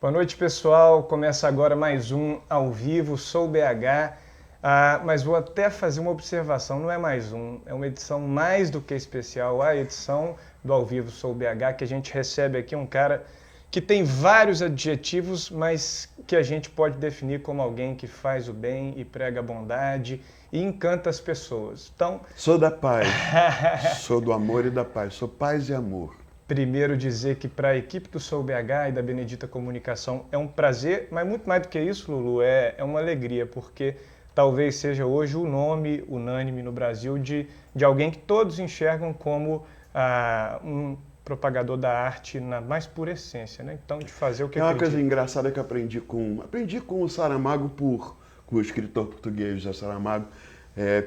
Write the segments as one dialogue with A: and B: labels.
A: Boa noite, pessoal. Começa agora mais um ao vivo. Sou o BH, mas vou até fazer uma observação. Não é mais um, é uma edição mais do que especial. A edição do ao vivo Sou o BH, que a gente recebe aqui um cara que tem vários adjetivos, mas que a gente pode definir como alguém que faz o bem e prega a bondade e encanta as pessoas. Então,
B: sou da paz, sou do amor e da paz, sou paz e amor.
A: primeiro dizer que para a equipe do Sou BH e da Benedita Comunicação é um prazer, mas muito mais do que isso, Lulu, é uma alegria, porque talvez seja hoje o nome unânime no Brasil de alguém que todos enxergam como um propagador da arte na mais pura essência, né? Então, de fazer o que
B: É uma
A: acredita.
B: coisa engraçada que eu aprendi com o Saramago com o escritor português José Saramago.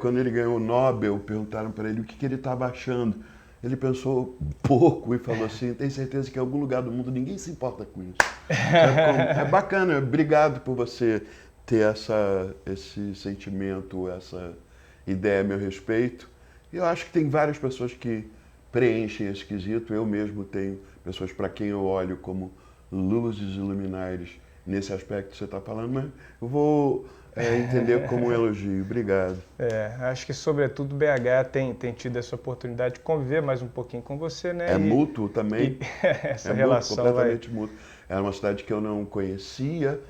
B: Quando ele ganhou o Nobel, perguntaram para ele o que ele estava achando. Ele pensou pouco e falou assim: tem certeza que em algum lugar do mundo ninguém se importa com isso. É bacana, obrigado por você ter esse sentimento, essa ideia a meu respeito. Eu acho que tem várias pessoas que preenchem esse quesito. Eu mesmo tenho pessoas para quem eu olho como luzes e luminares nesse aspecto que você está falando, mas eu vou entender como um elogio. Obrigado.
A: Acho que, sobretudo, BH tem tido essa oportunidade de conviver mais um pouquinho com você, né?
B: É mútuo também.
A: Essa
B: É mútuo,
A: relação
B: completamente mútuo. Era uma cidade que eu não conhecia.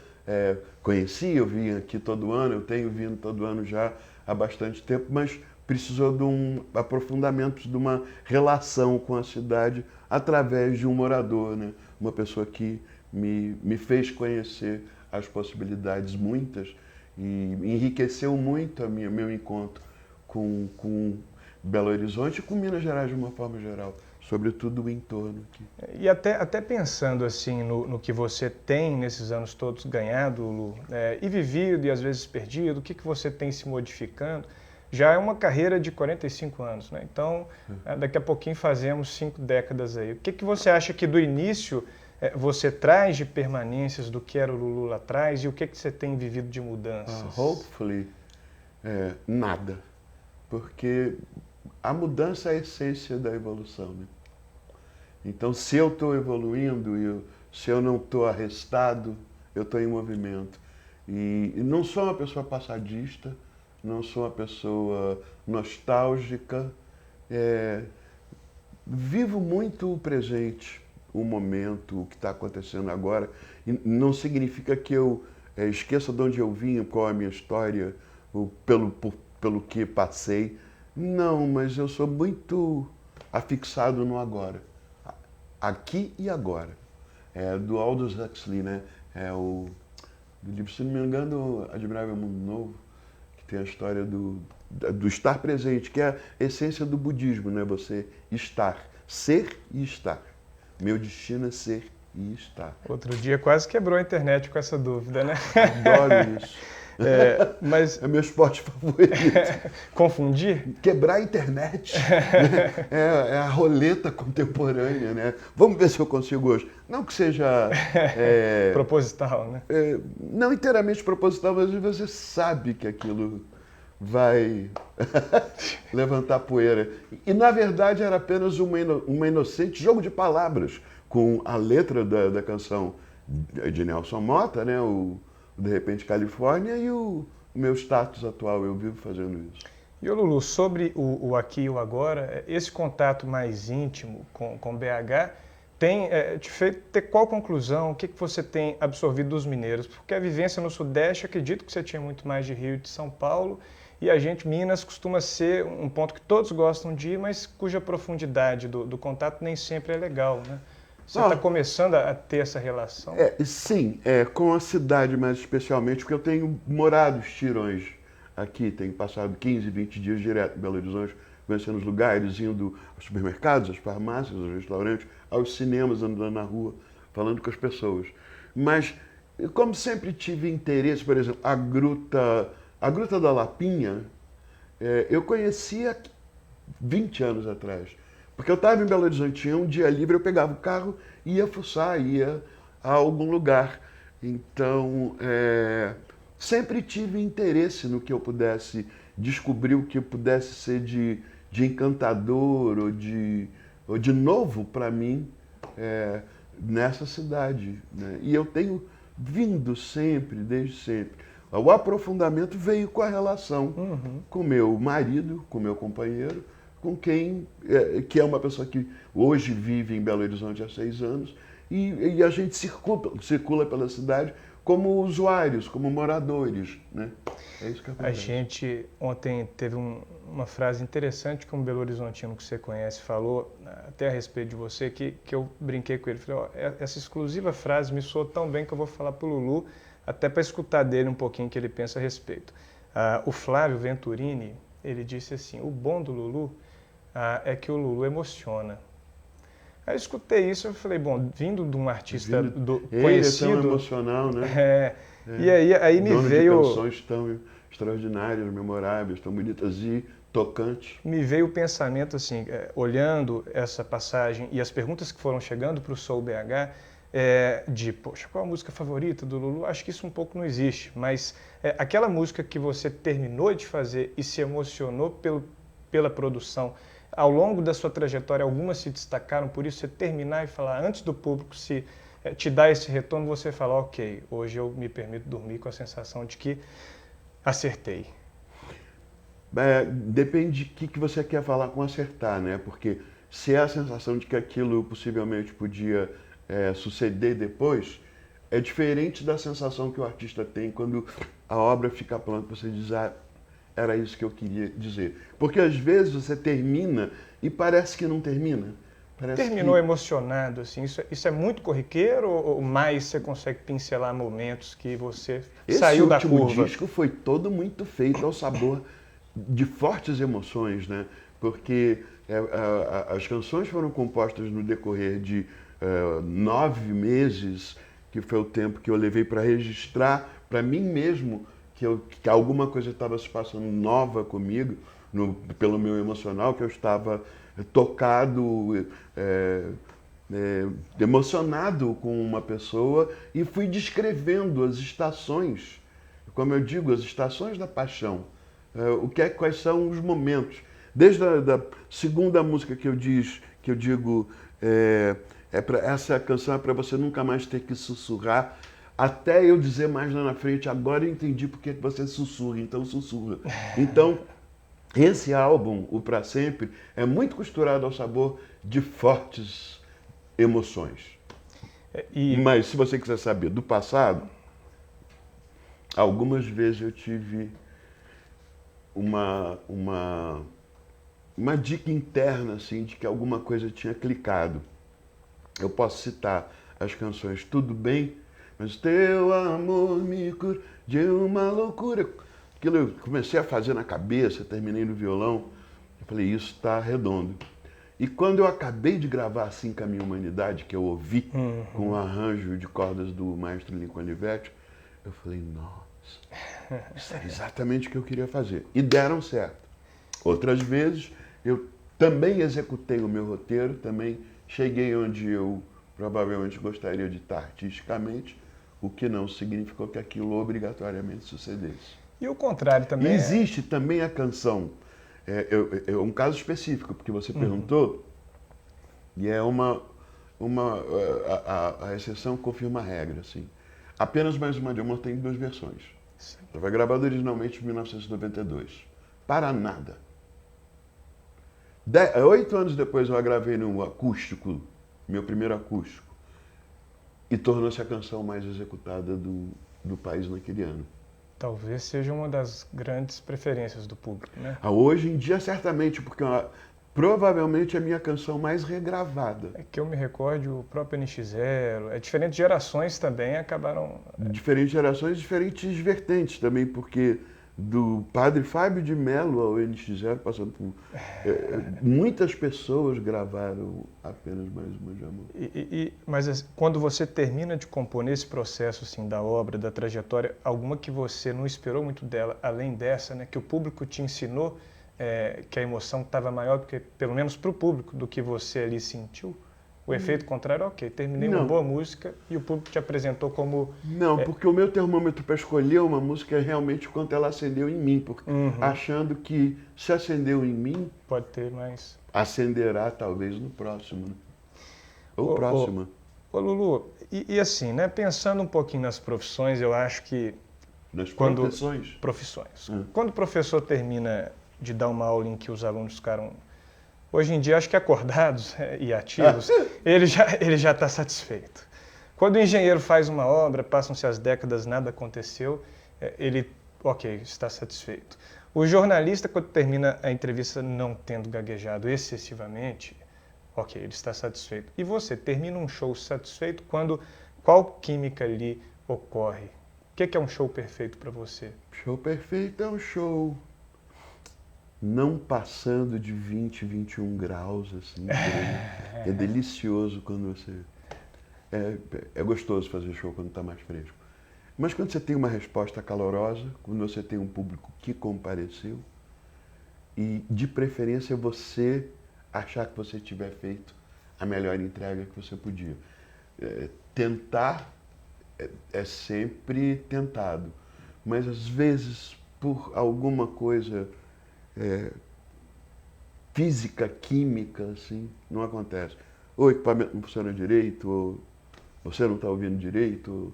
B: Eu vinha aqui todo ano, eu tenho vindo todo ano já há bastante tempo, mas precisou de um aprofundamento, de uma relação com a cidade através de um morador, né? Uma pessoa que me fez conhecer as possibilidades muitas e enriqueceu muito meu encontro com Belo Horizonte e com Minas Gerais de uma forma geral, sobretudo o entorno aqui.
A: E até pensando assim no que você tem nesses anos todos ganhado, Lu, e vivido e às vezes perdido, o que você tem se modificando, já é uma carreira de 45 anos, né? Então, daqui a pouquinho fazemos 5 décadas aí. O que você acha que do início você traz de permanências do que era o Lulu lá atrás e o que você tem vivido de mudanças?
B: Hopefully, nada. Porque a mudança é a essência da evolução, né? Então, se eu estou evoluindo, se eu não estou arrestado, eu estou em movimento. E não sou uma pessoa passadista, não sou uma pessoa nostálgica. Vivo muito o presente, o momento, o que está acontecendo agora. E não significa que eu esqueça de onde eu vim, qual é a minha história, pelo que passei. Não, mas eu sou muito afixado no agora. Aqui e agora. Do Aldous Huxley, né? Do livro, se não me engano, Admirável Mundo Novo, que tem a história do estar presente, que é a essência do budismo, né? Você estar, ser e estar. Meu destino é ser e estar.
A: Outro dia quase quebrou a internet com essa dúvida, né?
B: Adoro isso.
A: Mas
B: É meu esporte favorito.
A: confundir?
B: Quebrar a internet. Né? É a roleta contemporânea, né? Vamos ver se eu consigo hoje. Não que seja...
A: proposital, né?
B: Não inteiramente proposital, mas você sabe que aquilo vai levantar poeira. E, na verdade, era apenas uma inocente jogo de palavras com a letra da canção de Nelson Motta, né? O De Repente Califórnia, e o meu status atual. Eu vivo fazendo isso.
A: E o Lulu, sobre o aqui e o agora, esse contato mais íntimo com BH tem te feito ter qual conclusão? O que você tem absorvido dos mineiros? Porque a vivência no Sudeste, acredito que você tinha muito mais de Rio e de São Paulo, e a gente, Minas, costuma ser um ponto que todos gostam de ir, mas cuja profundidade do contato nem sempre é legal, né? Você está começando a ter essa relação?
B: Sim, com a cidade mais especialmente, porque eu tenho morado os tirões aqui, tenho passado 15, 20 dias direto em Belo Horizonte, conhecendo os lugares, indo aos supermercados, às farmácias, aos restaurantes, aos cinemas, andando na rua, falando com as pessoas. Mas, como sempre tive interesse, por exemplo, a Gruta da Lapinha, eu conhecia 20 anos atrás. Porque eu estava em Belo Horizonte, tinha um dia livre, eu pegava o carro e ia fuçar, ia a algum lugar. Então, sempre tive interesse no que eu pudesse descobrir, o que pudesse ser de encantador ou de novo para mim nessa cidade, né? E eu tenho vindo sempre, desde sempre. O aprofundamento veio com a relação com meu marido, com meu companheiro, com quem, que é uma pessoa que hoje vive em Belo Horizonte há 6 anos, e a gente circula pela cidade como usuários, como moradores, né? É isso que
A: A
B: acontece.
A: gente ontem teve uma frase interessante que um Belo Horizontino que você conhece falou, até a respeito de você, que eu brinquei com ele. Falei, ó, essa exclusiva frase me soou tão bem que eu vou falar para o Lulu, até para escutar dele um pouquinho o que ele pensa a respeito. O Flávio Venturini, ele disse assim, o bom do Lulu é que o Lulu emociona. Aí eu escutei isso e falei, bom, vindo de um artista
B: Ele
A: conhecido...
B: é tão emocional, né?
A: E aí me
B: Dono
A: veio...
B: de canções tão extraordinárias, memoráveis, tão bonitas e tocantes.
A: Me veio o pensamento, assim, olhando essa passagem e as perguntas que foram chegando para o Soul BH, poxa, qual a música favorita do Lulu? Acho que isso um pouco não existe, mas aquela música que você terminou de fazer e se emocionou pela produção, ao longo da sua trajetória, algumas se destacaram, por isso você terminar e falar, antes do público te dar esse retorno, você falar, ok, hoje eu me permito dormir com a sensação de que acertei.
B: Depende de que você quer falar com acertar, né? Porque se é a sensação de que aquilo possivelmente podia suceder depois, é diferente da sensação que o artista tem quando a obra fica pronta, você diz, era isso que eu queria dizer. Porque às vezes você termina e parece que não termina.
A: Terminou emocionado, assim, isso é muito corriqueiro ou mais você consegue pincelar momentos que você saiu da curva?
B: Esse último disco foi todo muito feito ao sabor de fortes emoções, né? Porque as canções foram compostas no decorrer de 9 meses, que foi o tempo que eu levei para registrar para mim mesmo que alguma coisa estava se passando nova comigo, pelo meu emocional, que eu estava tocado, emocionado com uma pessoa, e fui descrevendo as estações, como eu digo, as estações da paixão, quais são os momentos. Desde a segunda música que eu digo, essa canção é para você nunca mais ter que sussurrar, até eu dizer mais lá na frente, agora eu entendi porque você sussurra, então sussurra. Então, esse álbum, o Pra Sempre, é muito costurado ao sabor de fortes emoções. Mas se você quiser saber do passado, algumas vezes eu tive uma dica interna, assim, de que alguma coisa tinha clicado. Eu posso citar as canções Tudo Bem, mas teu amor me cura de uma loucura. Aquilo eu comecei a fazer na cabeça, terminei no violão. Eu falei, isso está redondo. E quando eu acabei de gravar Assim Caminha a Humanidade, que eu ouvi com o arranjo de cordas do maestro Lincoln Olivetti, eu falei, nossa, isso é exatamente o que eu queria fazer. E deram certo. Outras vezes, eu também executei o meu roteiro, também cheguei onde eu provavelmente gostaria de estar artisticamente, o que não significou que aquilo obrigatoriamente sucedesse.
A: E o contrário também.
B: E existe também a canção, um caso específico, porque você perguntou, e é a exceção confirma a regra, assim. Apenas Mais Uma de Amor tem 2 versões. Ela foi gravada originalmente em 1992. Para nada. 8 anos depois eu a gravei no acústico, meu primeiro acústico, e tornou-se a canção mais executada do país naquele ano.
A: Talvez seja uma das grandes preferências do público, né?
B: Hoje em dia, certamente, porque provavelmente é a minha canção mais regravada.
A: É que eu me recordo, o próprio NX0, diferentes gerações também acabaram...
B: Diferentes gerações, diferentes vertentes também, porque do Padre Fábio de Mello ao NX0, passando por... muitas pessoas gravaram Apenas Mais Uma de Amor.
A: Mas quando você termina de compor nesse processo assim, da obra, da trajetória, alguma que você não esperou muito dela, além dessa, né, que o público te ensinou que a emoção estava maior, porque, pelo menos para o público, do que você ali sentiu? O efeito contrário, ok, terminei uma boa música e o público te apresentou como...
B: Não, porque o meu termômetro para escolher uma música é realmente quanto ela acendeu em mim, porque achando que se acendeu em mim...
A: Pode ter mais...
B: Acenderá talvez no próximo, né? Ou próxima.
A: Ô Lulu, e assim, né, pensando um pouquinho nas profissões, eu acho que
B: Nas
A: quando
B: profissões.
A: profissões, quando o professor termina de dar uma aula em que os alunos ficaram, hoje em dia acho que acordados e ativos, ele já está satisfeito. Quando o engenheiro faz uma obra, passam-se as décadas, nada aconteceu, ele, ok, está satisfeito. O jornalista, quando termina a entrevista não tendo gaguejado excessivamente, ok, ele está satisfeito. E você termina um show satisfeito quando qual química ali ocorre? O que é um show perfeito para você?
B: Show perfeito é um show não passando de 20, 21 graus, assim. É delicioso quando você... É gostoso fazer show quando está mais fresco. Mas quando você tem uma resposta calorosa, quando você tem um público que compareceu, e de preferência você achar que você tiver feito a melhor entrega que você podia. Tentar é sempre tentado, mas às vezes por alguma coisa física, química, assim, não acontece. Ou o equipamento não funciona direito, ou você não está ouvindo direito, ou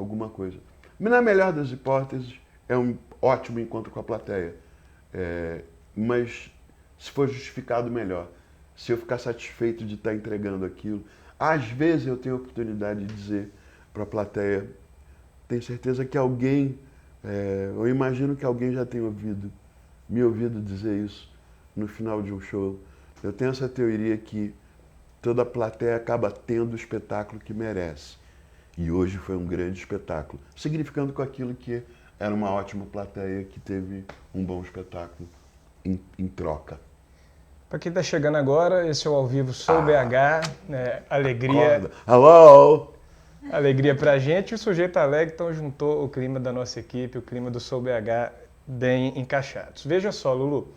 B: alguma coisa. Mas na melhor das hipóteses, é um ótimo encontro com a plateia. Mas se for justificado, melhor. Se eu ficar satisfeito de estar entregando aquilo, às vezes eu tenho a oportunidade de dizer para a plateia, tenho certeza que alguém, eu imagino que alguém já tenha me ouvido dizer isso no final de um show. Eu tenho essa teoria que toda a plateia acaba tendo o espetáculo que merece. E hoje foi um grande espetáculo, significando com aquilo que era uma ótima plateia que teve um bom espetáculo em troca.
A: Para quem está chegando agora, esse é o Ao Vivo Sou BH, alegria.
B: Acorda. Hello!
A: Alegria pra gente. O Sujeito Alegre então juntou o clima da nossa equipe, o clima do Sou BH bem encaixados. Veja só, Lulu,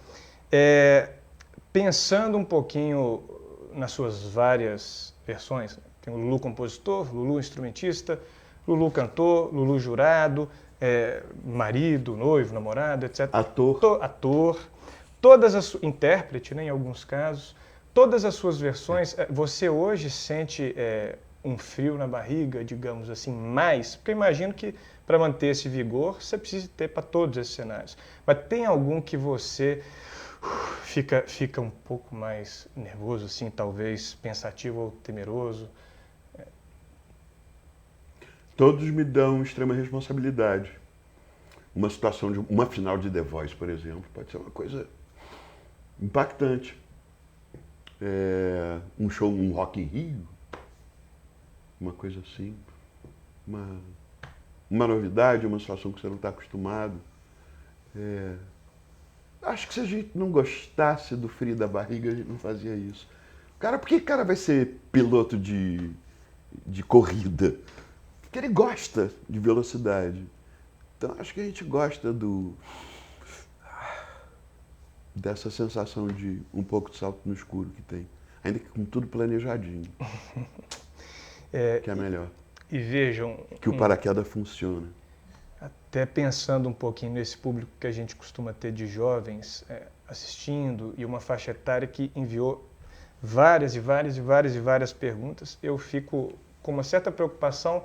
A: pensando um pouquinho nas suas várias versões, tem o Lulu compositor, Lulu instrumentista, Lulu cantor, Lulu jurado, marido, noivo, namorado, etc. Ator. Todas as intérprete, né, em alguns casos, todas as suas versões, você hoje sente um frio na barriga, digamos assim, mais, porque eu imagino que para manter esse vigor você precisa ter para todos esses cenários. Mas tem algum que você fica um pouco mais nervoso, assim, talvez pensativo ou temeroso?
B: Todos me dão extrema responsabilidade. Uma situação de uma final de The Voice, por exemplo, pode ser uma coisa impactante. Um show, um Rock in Rio, uma coisa assim, uma novidade, uma situação que você não está acostumado. Acho que se a gente não gostasse do frio da barriga, a gente não fazia isso. Cara, por que o cara vai ser piloto de corrida? Porque ele gosta de velocidade. Então acho que a gente gosta dessa sensação de um pouco de salto no escuro que tem. Ainda que com tudo planejadinho. Que é melhor.
A: E vejam...
B: Que o paraquedas funciona.
A: Até pensando um pouquinho nesse público que a gente costuma ter de jovens assistindo e uma faixa etária que enviou várias perguntas, eu fico com uma certa preocupação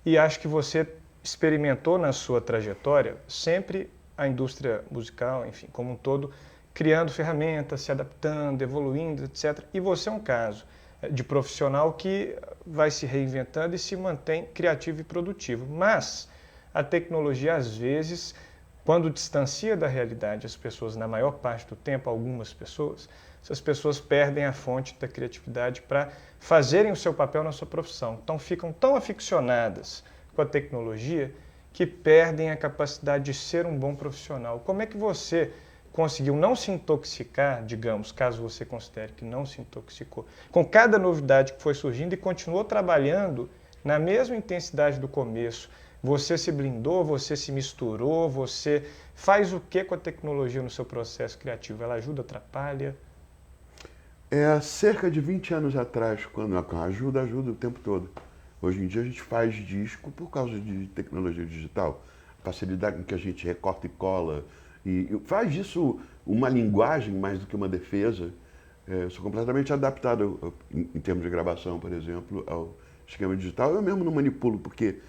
A: e acho que você experimentou na sua trajetória sempre a indústria musical, enfim, como um todo, criando ferramentas, se adaptando, evoluindo, etc. E você é um caso de profissional que vai se reinventando e se mantém criativo e produtivo. Mas a tecnologia, às vezes, quando distancia da realidade as pessoas, na maior parte do tempo, algumas pessoas, essas pessoas perdem a fonte da criatividade para fazerem o seu papel na sua profissão. Então ficam tão aficionadas com a tecnologia que perdem a capacidade de ser um bom profissional. Como é que você conseguiu não se intoxicar, digamos, caso você considere que não se intoxicou, com cada novidade que foi surgindo e continuou trabalhando na mesma intensidade do começo? Você se blindou, você se misturou, você faz o que com a tecnologia no seu processo criativo? Ela ajuda, atrapalha?
B: Há cerca de 20 anos atrás, quando ajuda o tempo todo. Hoje em dia a gente faz disco por causa de tecnologia digital. A facilidade com que a gente recorta e cola. E faz disso uma linguagem mais do que uma defesa. Eu sou completamente adaptado, em termos de gravação, por exemplo, ao esquema digital. Eu mesmo não manipulo, porque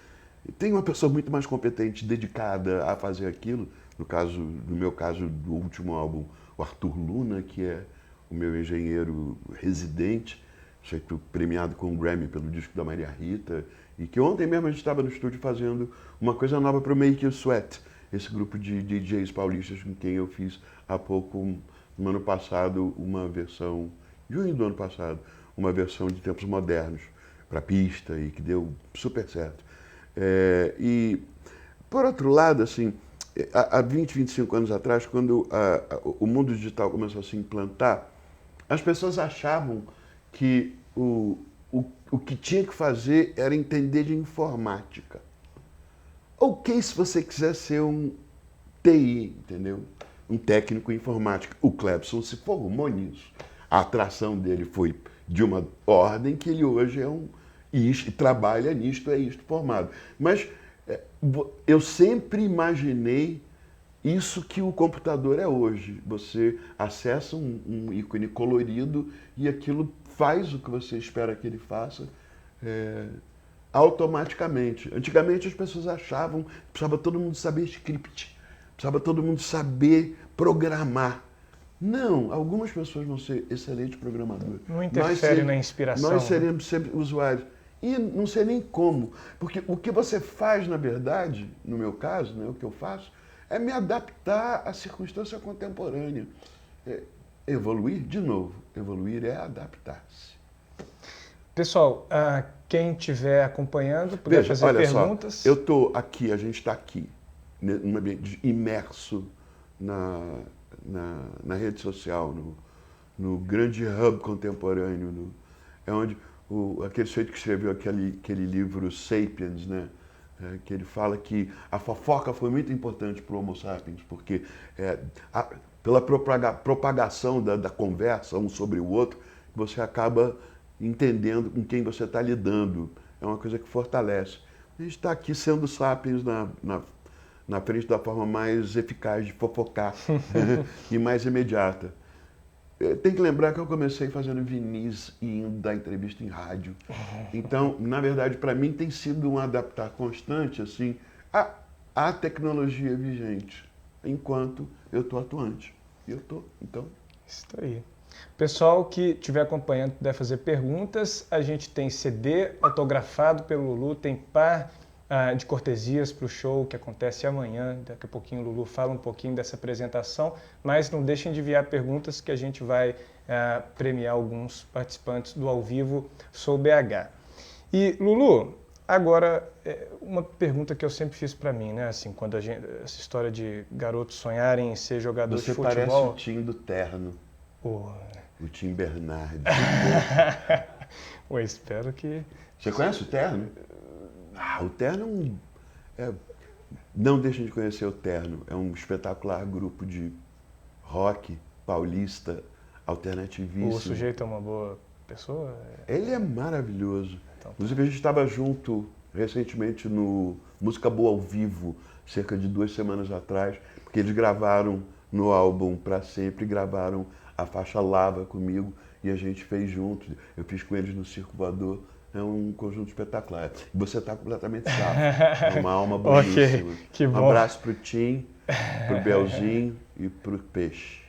B: tem uma pessoa muito mais competente, dedicada a fazer aquilo. No meu caso, do último álbum, o Arthur Luna, que é o meu engenheiro residente, feito premiado com um Grammy pelo disco da Maria Rita, e que ontem mesmo a gente estava no estúdio fazendo uma coisa nova para o Make You Sweat, esse grupo de DJs paulistas com quem eu fiz há pouco, no ano passado, uma versão, junho do ano passado, uma versão de Tempos Modernos para pista e que deu super certo. E, por outro lado, assim, há 20, 25 anos atrás, quando o mundo digital começou a se implantar, as pessoas achavam que o que tinha que fazer era entender de informática. Ok, se você quiser ser um TI, entendeu? Um técnico em informática. O Clebson se formou nisso. A atração dele foi de uma ordem que ele hoje é trabalha nisto, é isto formado. Mas eu sempre imaginei isso que o computador é hoje. Você acessa um ícone colorido e aquilo faz o que você espera que ele faça automaticamente. Antigamente as pessoas achavam que precisava todo mundo saber script, precisava todo mundo saber programar. Não, algumas pessoas vão ser excelentes programadores.
A: Não interfere na inspiração.
B: Nós seremos sempre usuários. E não sei nem como, porque o que você faz, na verdade, no meu caso, né, o que eu faço, é me adaptar à circunstância contemporânea. Evoluir, de novo, evoluir é adaptar-se.
A: Pessoal, quem estiver acompanhando, puder fazer perguntas.
B: Só, eu estou aqui, a gente está aqui, num ambiente imerso na rede social, no grande hub contemporâneo, é onde aquele sujeito que escreveu aquele livro Sapiens, né? Que ele fala que a fofoca foi muito importante para o Homo sapiens, porque pela propagação da conversa um sobre o outro, você acaba entendendo com quem você está lidando. É uma coisa que fortalece. A gente está aqui sendo sapiens na frente da forma mais eficaz de fofocar e mais imediata. Tem que lembrar que eu comecei fazendo vinis e indo dar entrevista em rádio. Então, na verdade, para mim tem sido um adaptar constante assim, à tecnologia vigente, enquanto eu estou atuante. E eu estou, então...
A: Isso aí. Pessoal que estiver acompanhando puder fazer perguntas, a gente tem CD autografado pelo Lulu, tem par de cortesias para o show que acontece amanhã. Daqui a pouquinho o Lulu fala um pouquinho dessa apresentação, mas não deixem de enviar perguntas que a gente vai premiar alguns participantes do Ao Vivo Sou BH. E Lulu, agora uma pergunta que eu sempre fiz para mim, né? Assim, quando essa história de garotos sonharem em ser jogador de futebol...
B: Você parece o Tim do Terno.
A: O
B: Tim Bernardi.
A: Eu espero que...
B: Você conhece o Terno? O Terno não deixem de conhecer o Terno. É um espetacular grupo de rock paulista, alternativíssimo.
A: O sujeito é uma boa pessoa?
B: Ele é maravilhoso.
A: Então,
B: inclusive, a gente estava junto recentemente no Música Boa ao Vivo, cerca de 2 semanas atrás, porque eles gravaram no álbum Pra Sempre, gravaram a faixa Lava comigo e a gente fez juntos. Eu fiz com eles no Circo Voador. É um conjunto espetacular. Você está completamente safo. É uma alma boníssima.
A: Okay, que bom.
B: Um abraço para o Tim, para o Belzinho e para o Peixe.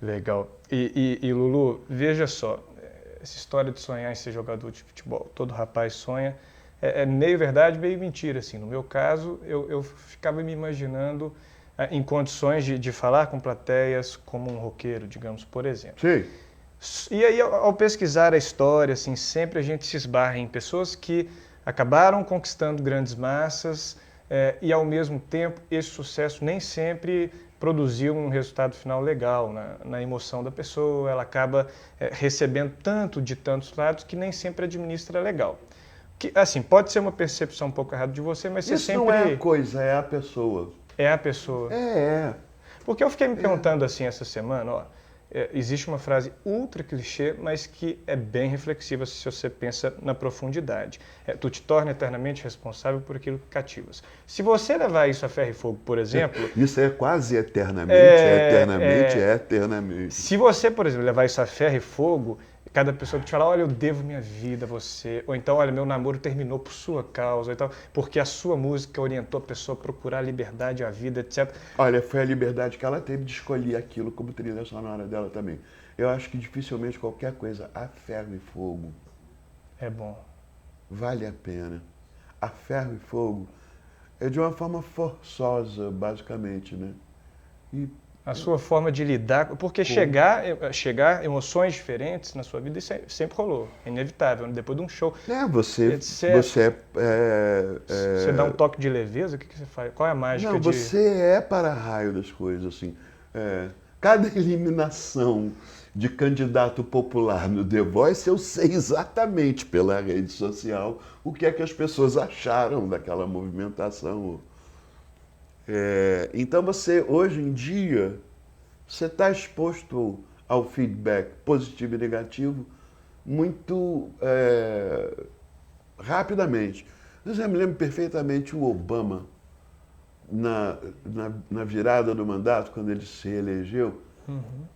A: Legal. E Lulu, veja só, essa história de sonhar em ser jogador de futebol, todo rapaz sonha, é meio verdade, meio mentira. Assim. No meu caso, eu ficava me imaginando em condições de falar com plateias como um roqueiro, digamos, por exemplo.
B: Sim.
A: E aí, ao pesquisar a história, assim, sempre a gente se esbarra em pessoas que acabaram conquistando grandes massas e, ao mesmo tempo, esse sucesso nem sempre produziu um resultado final legal na emoção da pessoa. Ela acaba recebendo tanto de tantos lados que nem sempre administra legal. Que, assim, pode ser uma percepção um pouco errada de você, mas você
B: Isso
A: sempre...
B: não é a coisa, é a pessoa.
A: É a pessoa.
B: É.
A: Porque eu fiquei me perguntando assim essa semana, ó, existe uma frase ultra clichê, mas que é bem reflexiva se você pensa na profundidade. Tu te torna eternamente responsável por aquilo que cativas. Se você levar isso a ferro e fogo, por exemplo...
B: Isso é quase eternamente. Se você, por exemplo, levar isso a ferro e fogo,
A: cada pessoa que te fala, olha, eu devo minha vida a você, ou então, olha, meu namoro terminou por sua causa, ou então, porque a sua música orientou a pessoa a procurar a liberdade, a vida, etc.
B: Olha, foi a liberdade que ela teve de escolher aquilo como trilha sonora dela também. Eu acho que dificilmente qualquer coisa a ferro e fogo
A: É bom.
B: vale a pena. A ferro e fogo é de uma forma forçosa, basicamente, né? E
A: A sua forma de lidar, porque chegar emoções diferentes na sua vida, isso sempre rolou, é inevitável, né? Depois de um show,
B: você
A: etc.
B: é,
A: Você dá um toque de leveza, o que você faz? Qual é a mágica
B: não,
A: de...
B: você é para-raio das coisas, assim. Cada eliminação de candidato popular no The Voice, eu sei exatamente pela rede social o que é que as pessoas acharam daquela movimentação. Então você, hoje em dia, você está exposto ao feedback positivo e negativo muito rapidamente. Eu me lembro perfeitamente o Obama, na virada do mandato, quando ele se elegeu,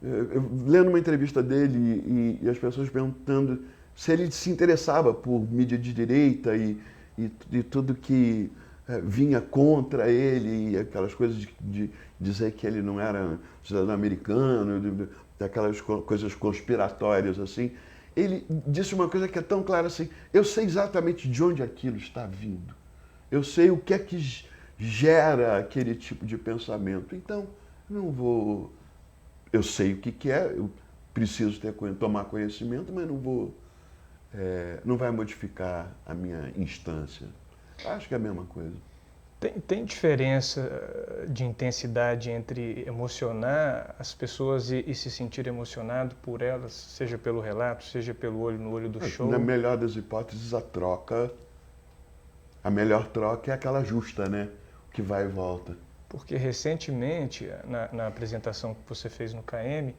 B: eu lendo uma entrevista dele e as pessoas perguntando se ele se interessava por mídia de direita e tudo que vinha contra ele, e aquelas coisas de dizer que ele não era cidadão americano, daquelas coisas conspiratórias assim. Ele disse uma coisa que é tão clara assim: eu sei exatamente de onde aquilo está vindo. Eu sei o que é que gera aquele tipo de pensamento. Então, não vou. Eu sei o que é, eu preciso tomar conhecimento, mas não vou. Não vai modificar a minha instância. Acho que é a mesma coisa.
A: Tem diferença de intensidade entre emocionar as pessoas e se sentir emocionado por elas, seja pelo relato, seja pelo olho no olho do show?
B: Na melhor das hipóteses, a melhor troca é aquela justa, né? Que vai e volta.
A: Porque recentemente, na apresentação que você fez no KM,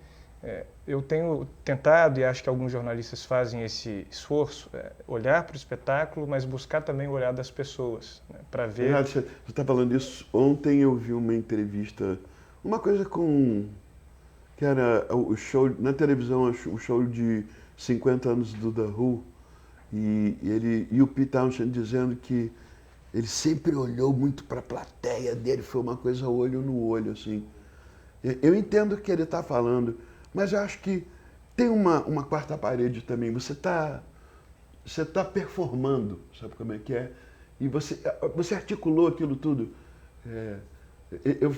A: eu tenho tentado, e acho que alguns jornalistas fazem esse esforço, olhar para o espetáculo, mas buscar também o olhar das pessoas, né, para ver...
B: Você está falando isso. Ontem eu vi uma entrevista, uma coisa que era o show, na televisão, o show de 50 anos do The Who, e o Pete Townshend dizendo que ele sempre olhou muito para a plateia dele, foi uma coisa olho no olho, assim. Eu entendo o que ele está falando, mas eu acho que tem uma quarta parede também. Você tá performando, sabe como é que é? E você articulou aquilo tudo.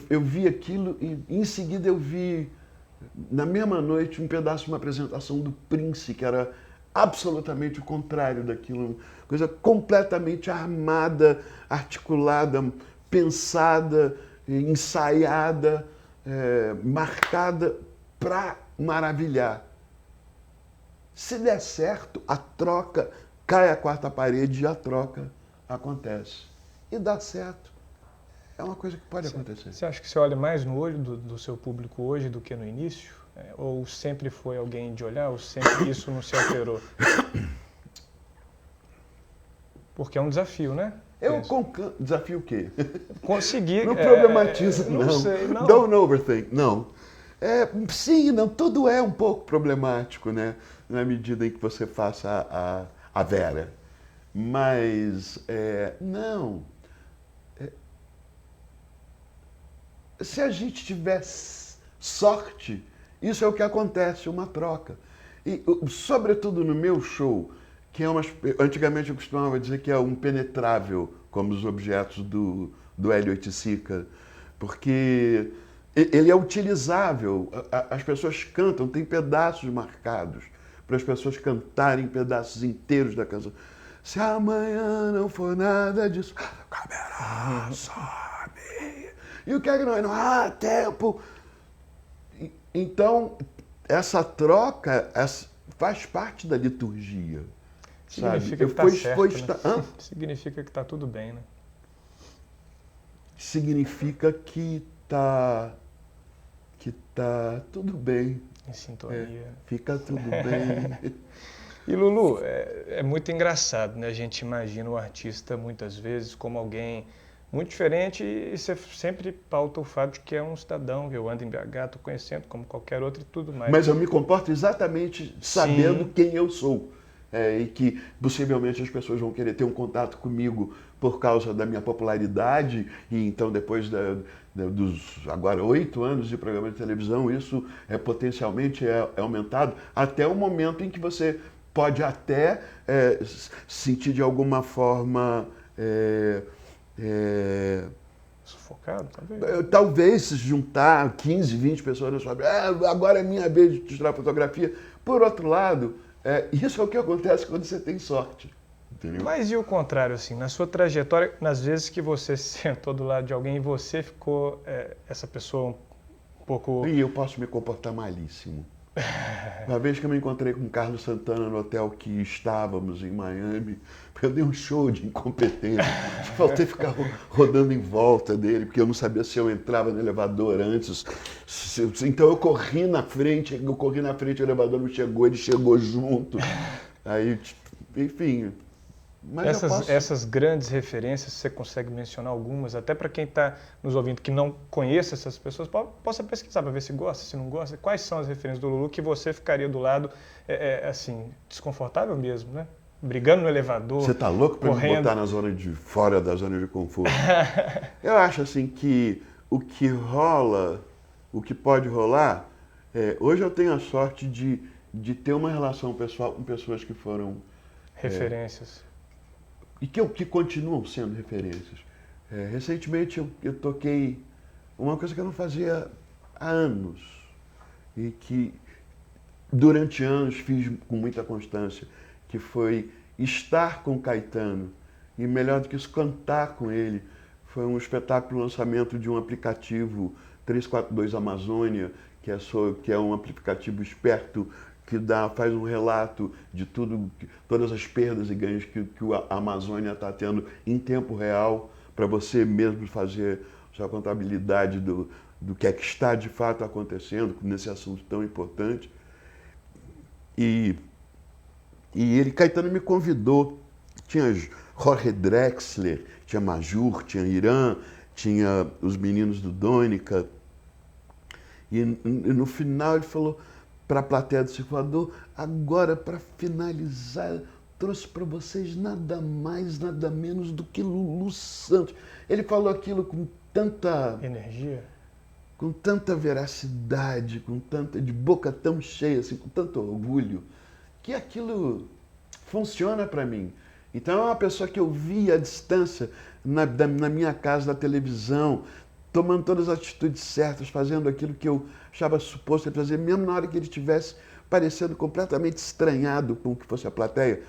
B: Eu vi aquilo e em seguida eu vi, na mesma noite, um pedaço de uma apresentação do Prince, que era absolutamente o contrário daquilo. Coisa completamente armada, articulada, pensada, ensaiada, marcada para maravilhar. Se der certo, a troca, cai a quarta parede e a troca acontece. E dá certo. É uma coisa que pode acontecer.
A: Você acha que você olha mais no olho do seu público hoje do que no início? Ou sempre foi alguém de olhar, ou sempre isso não se alterou? Porque é um desafio, né?
B: Desafio o quê?
A: Conseguir...
B: Não problematiza, não.
A: Não sei, não.
B: Don't overthink, não. Sim, não, tudo é um pouco problemático, né? Na medida em que você faça a Vera. Mas, não. Se a gente tiver sorte, isso é o que acontece, uma troca. E, sobretudo no meu show, que antigamente eu costumava dizer que é um penetrável, como os objetos do Hélio Oiticica, porque ele é utilizável. As pessoas cantam, tem pedaços marcados para as pessoas cantarem pedaços inteiros da canção. Se amanhã não for nada disso, caberá, sabe? E o que é que não há tempo? Então, essa troca faz parte da liturgia.
A: Significa que está certo, né? Significa que está tudo bem, né?
B: Significa que tá tudo bem.
A: Em sintonia.
B: Fica tudo bem.
A: E Lulu, é muito engraçado, né? A gente imagina o artista muitas vezes como alguém muito diferente e você sempre pauta o fato de que é um cidadão, eu ando em BH, estou conhecendo como qualquer outro e tudo mais.
B: Mas eu me comporto exatamente sabendo
A: Sim.
B: quem eu sou. E que possivelmente as pessoas vão querer ter um contato comigo por causa da minha popularidade, e então depois dos agora 8 anos de programa de televisão, isso potencialmente é aumentado até o momento em que você pode até sentir de alguma forma
A: Sufocado, talvez.
B: talvez se juntar 15, 20 pessoas na sua vida, agora é minha vez de tirar fotografia. Por outro lado, isso é o que acontece quando você tem sorte. Entendeu?
A: Mas e o contrário, assim, na sua trajetória, nas vezes que você se sentou do lado de alguém e você ficou essa pessoa um pouco...
B: E eu posso me comportar malíssimo. Uma vez que eu me encontrei com o Carlos Santana no hotel que estávamos em Miami, eu dei um show de incompetência. Faltei ficar rodando em volta dele, porque eu não sabia se eu entrava no elevador antes. Então eu corri na frente, o elevador não chegou, ele chegou junto. Aí, enfim... Mas
A: Essas grandes referências, você consegue mencionar algumas, até para quem está nos ouvindo que não conhece essas pessoas, possa pesquisar para ver se gosta, se não gosta. Quais são as referências do Lulu que você ficaria do lado, assim, desconfortável mesmo, né? Brigando no elevador,
B: você tá louco para me botar na zona de fora da zona de conforto? Eu acho assim que o que rola, o que pode rolar, hoje eu tenho a sorte de ter uma relação pessoal com pessoas que foram
A: referências.
B: E que continuam sendo referências. Recentemente eu toquei uma coisa que eu não fazia há anos e que durante anos fiz com muita constância, que foi estar com Caetano e, melhor do que isso, cantar com ele. Foi um espetáculo, lançamento de um aplicativo 342 Amazônia, que é um aplicativo esperto que faz um relato de todas as perdas e ganhos que a Amazônia está tendo em tempo real, para você mesmo fazer sua contabilidade do que é que está de fato acontecendo nesse assunto tão importante. E Caetano me convidou, tinha Jorge Drexler, tinha Majur, tinha Irã, tinha os meninos do Dônica, e no final ele falou para a plateia do Circulador: agora, para finalizar, trouxe para vocês nada mais, nada menos do que Lulu Santos. Ele falou aquilo com tanta
A: energia,
B: com tanta veracidade, de boca tão cheia, assim, com tanto orgulho, que aquilo funciona para mim. Então é uma pessoa que eu vi à distância, na minha casa, na televisão, tomando todas as atitudes certas, fazendo aquilo que eu achava suposto ele fazer, mesmo na hora que ele estivesse parecendo completamente estranhado com o que fosse a plateia,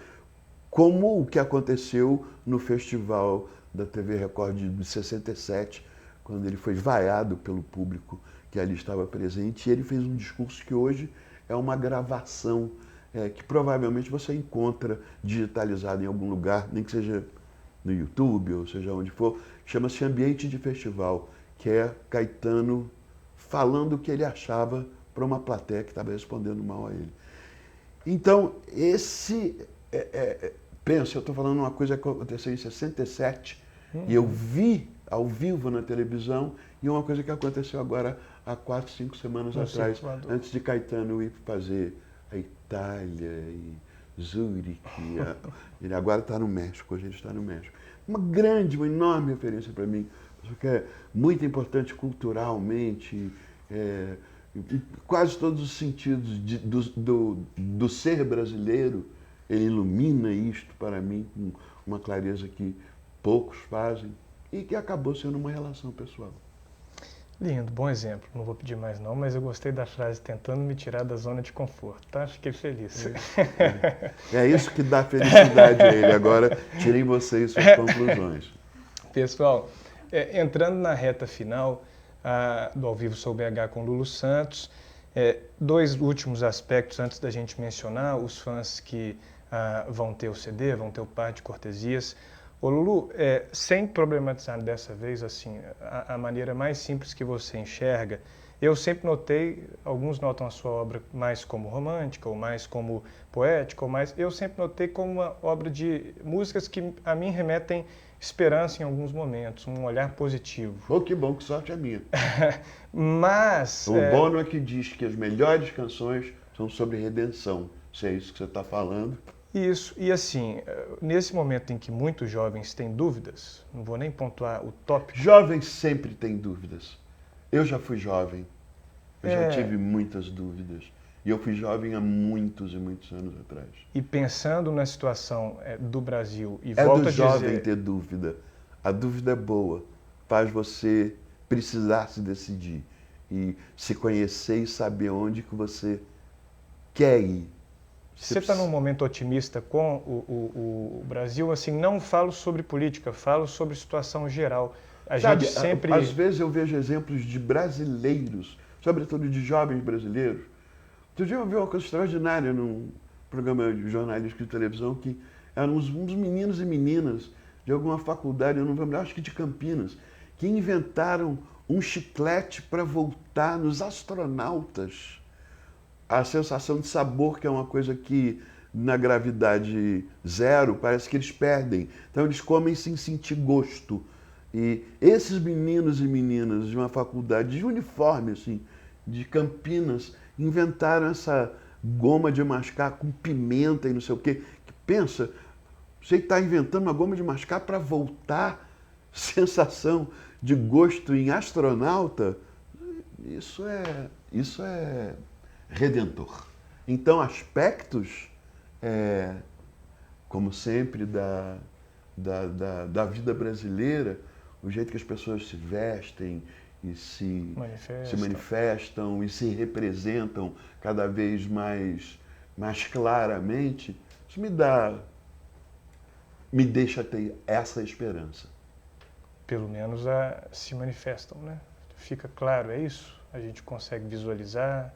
B: como o que aconteceu no festival da TV Record de 67, quando ele foi vaiado pelo público que ali estava presente, e ele fez um discurso que hoje é uma gravação que provavelmente você encontra digitalizado em algum lugar, nem que seja no YouTube ou seja onde for, chama-se Ambiente de Festival, que é Caetano falando o que ele achava para uma plateia que estava respondendo mal a ele. Então, pensa, eu estou falando uma coisa que aconteceu em 67, e eu vi ao vivo na televisão, e uma coisa que aconteceu agora há 4, 5 semanas atrás, antes de Caetano ir fazer a Itália e Zurique. Ele agora está no México, hoje ele está no México. Uma enorme referência para mim, que é muito importante culturalmente, em quase todos os sentidos do ser brasileiro. Ele ilumina isto para mim com uma clareza que poucos fazem e que acabou sendo uma relação pessoal.
A: Lindo, bom exemplo. Não vou pedir mais não, mas eu gostei da frase tentando me tirar da zona de conforto, tá? Fiquei feliz.
B: É isso que dá felicidade a ele. Agora, tirem vocês suas conclusões.
A: Pessoal, entrando na reta final do Ao Vivo Sou BH com Lulu Santos, 2 últimos aspectos antes da gente mencionar os fãs que vão ter o CD, vão ter o par de cortesias. Ô Lulu, sem problematizar dessa vez, assim, a maneira mais simples que você enxerga, eu sempre notei, alguns notam a sua obra mais como romântica, ou mais como poética, eu sempre notei como uma obra de músicas que a mim remetem esperança em alguns momentos, um olhar positivo.
B: Oh, que bom, que sorte é minha.
A: Mas...
B: O Bono é que diz que as melhores canções são sobre redenção. Se é isso que você está falando.
A: Isso, e assim, nesse momento em que muitos jovens têm dúvidas, não vou nem pontuar o tópico.
B: Jovens sempre têm dúvidas. Eu já fui jovem, eu já tive muitas dúvidas. E eu fui jovem há muitos e muitos anos atrás.
A: E pensando na situação do Brasil, e
B: É
A: volto
B: do
A: a
B: jovem
A: dizer...
B: ter dúvida. A dúvida é boa, faz você precisar se decidir e se conhecer e saber onde que você quer ir.
A: Você está num momento otimista com o Brasil? Assim, não falo sobre política, falo sobre situação geral.
B: Sabe,
A: Gente sempre...
B: às vezes eu vejo exemplos de brasileiros, sobretudo de jovens brasileiros. Outro dia eu vi uma coisa extraordinária num programa de jornalístico de televisão, que eram uns meninos e meninas de alguma faculdade, eu não lembro, acho que de Campinas, que inventaram um chiclete para voltar nos astronautas. A sensação de sabor, que é uma coisa que na gravidade zero parece que eles perdem. Então eles comem sem sentir gosto. E esses meninos e meninas de uma faculdade de uniforme, assim, de Campinas, inventaram essa goma de mascar com pimenta e não sei o quê. Que pensa, você está inventando uma goma de mascar para voltar sensação de gosto em astronauta? Isso é redentor. Então, aspectos, como sempre, da vida brasileira, o jeito que as pessoas se vestem e se manifestam e se representam cada vez mais claramente, isso me deixa ter essa esperança.
A: Pelo menos se manifestam, né? Fica claro, é isso? A gente consegue visualizar.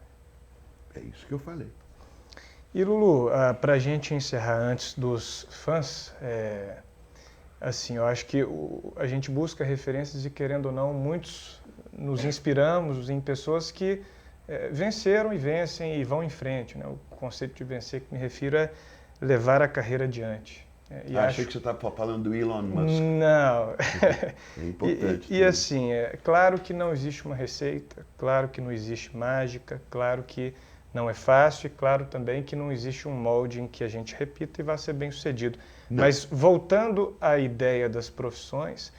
B: É isso que eu falei.
A: E Lulu, para a gente encerrar antes dos fãs, assim, eu acho que a gente busca referências e, querendo ou não, muitos nos inspiramos em pessoas que venceram e vencem e vão em frente, né? O conceito de vencer que me refiro é levar a carreira adiante.
B: Achei que você estava falando do Elon Musk.
A: Não.
B: É importante.
A: E assim, é claro que não existe uma receita, claro que não existe mágica, claro que não é fácil e claro também que não existe um molde em que a gente repita e vá ser bem sucedido. Não. Mas voltando à ideia das profissões,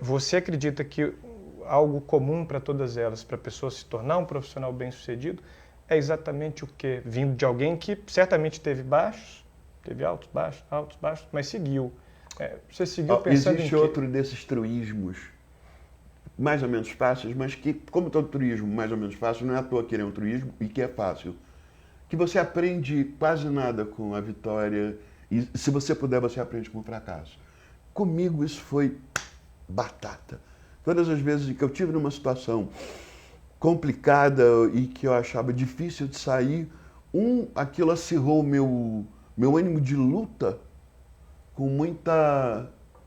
A: você acredita que algo comum para todas elas, para a pessoa se tornar um profissional bem sucedido, é exatamente o quê? Vindo de alguém que certamente teve baixos, teve altos, baixos, mas seguiu. Você seguiu pensando
B: existe
A: em quê?
B: outro desses truísmos mais ou menos fáceis, mas que, como todo truísmo mais ou menos fácil, não é à toa que ele é um truísmo e que é fácil. Que você aprende quase nada com a vitória e, se você puder, você aprende com o fracasso. Comigo isso foi batata. Todas as vezes que eu tive numa situação complicada e que eu achava difícil de sair, aquilo acirrou meu ânimo de luta com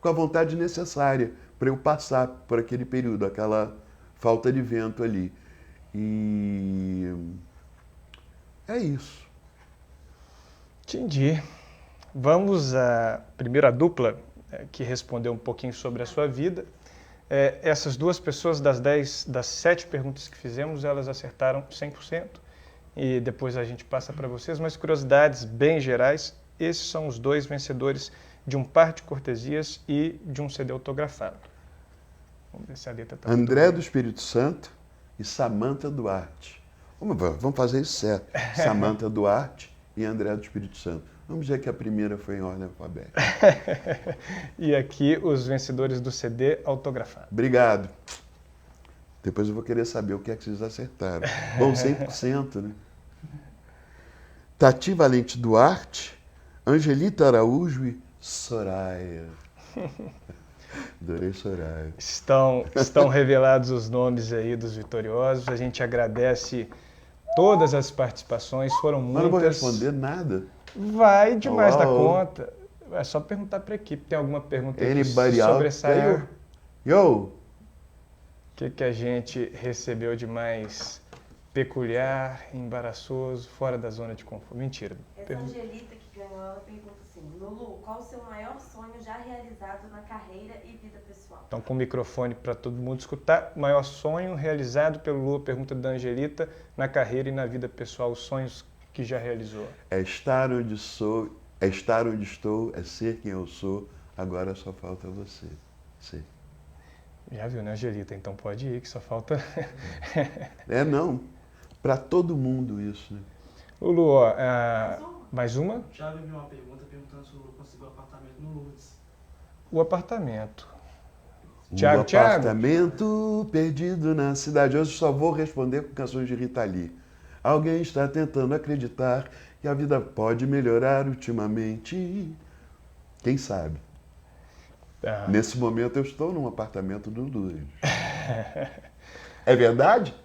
B: a vontade necessária para eu passar por aquele período, aquela falta de vento ali. E é isso.
A: Entendi. Vamos à primeira dupla que respondeu um pouquinho sobre a sua vida. Essas duas pessoas, das 7 perguntas que fizemos, elas acertaram 100%. E depois a gente passa para vocês, mas curiosidades bem gerais. Esses são os 2 vencedores de um par de cortesias e de um CD autografado. Vamos ver se a letra está...
B: André do Espírito Santo e Samantha Duarte. Vamos fazer isso certo. Samantha Duarte e André do Espírito Santo. Vamos dizer que a primeira foi em ordem alfabética.
A: E aqui os vencedores do CD autografado.
B: Obrigado. Depois eu vou querer saber o que é que vocês acertaram. Bom, 100%, né? Tati Valente Duarte, Angelita Araújo e Soraya. Adorei Soraya.
A: Estão revelados os nomes aí dos vitoriosos. A gente agradece todas as participações, foram muitas.
B: Mas não vou responder nada.
A: Vai demais da conta. É só perguntar para a equipe. Tem alguma pergunta aí que sobressaia?
B: Yo!
A: O que a gente recebeu de mais peculiar, embaraçoso, fora da zona de conforto? Mentira.
C: Essa Angelita que ganhou, ela pergunta assim, Lulu, qual o seu maior sonho já realizado na carreira e vida pessoal?
A: Então, com o microfone para todo mundo escutar, maior sonho realizado pelo Lula, pergunta da Angelita, na carreira e na vida pessoal, os sonhos que já realizou.
B: É estar onde sou, é estar onde estou, é ser quem eu sou, agora só falta você. Ser.
A: Já viu, né, Angelita? Então pode ir, que só falta...
B: Não, para todo mundo isso, né?
A: Lulu, ó, mais uma?
D: Já vi uma pergunta perguntando se o Lulu conseguiu apartamento no Lourdes.
A: O apartamento.
B: O apartamento perdido na cidade. Hoje só vou responder com canções de Rita Lee. Alguém está tentando acreditar que a vida pode melhorar ultimamente. Quem sabe? Nesse momento eu estou num apartamento do Lourdes. É verdade?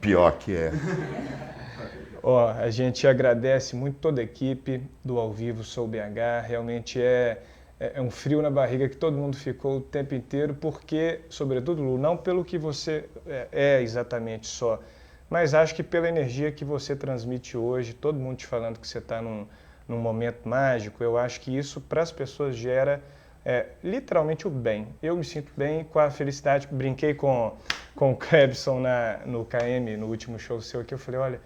B: Pior que é.
A: Ó, a gente agradece muito toda a equipe do Ao Vivo Sou BH. Realmente é um frio na barriga que todo mundo ficou o tempo inteiro, porque, sobretudo, Lu, não pelo que você é exatamente só, mas acho que pela energia que você transmite hoje, todo mundo te falando que você está num momento mágico, eu acho que isso para as pessoas gera literalmente o bem. Eu me sinto bem com a felicidade. Brinquei com o Clebson no KM, no último show seu aqui, eu falei, olha,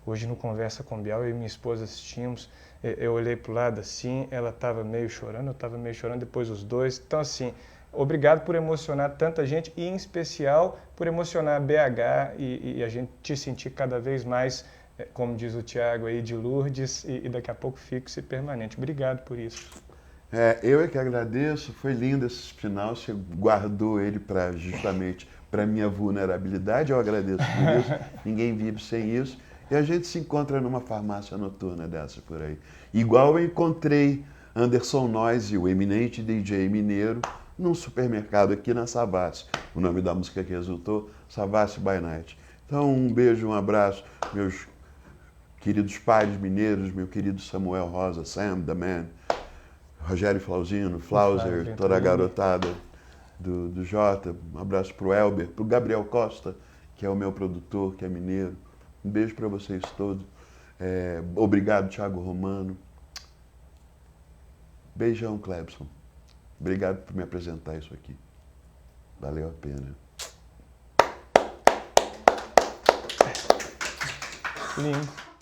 A: hoje no Conversa com Bial, eu e minha esposa assistimos, eu olhei para o lado assim, ela estava meio chorando, eu estava meio chorando, depois os dois. Então, assim, obrigado por emocionar tanta gente e, em especial, por emocionar a BH e a gente te sentir cada vez mais, como diz o Tiago aí, de Lourdes e daqui a pouco fixo e permanente. Obrigado por isso.
B: Eu é que agradeço, foi lindo esse final, você guardou ele justamente para minha vulnerabilidade, eu agradeço por isso, ninguém vive sem isso. E a gente se encontra numa farmácia noturna dessa por aí. Igual eu encontrei Anderson Noise, o eminente DJ mineiro, num supermercado aqui na Savassi. O nome da música que resultou, Savassi by Night. Então, um beijo, um abraço, meus queridos pares mineiros, meu querido Samuel Rosa, Sam, The Man, Rogério Flauzino, Flauser, toda a garotada do Jota. Um abraço pro Elber, pro Gabriel Costa, que é o meu produtor, que é mineiro. Um beijo para vocês todos. Obrigado, Thiago Romano. Beijão, Clebson. Obrigado por me apresentar isso aqui. Valeu a pena.
A: Lindo.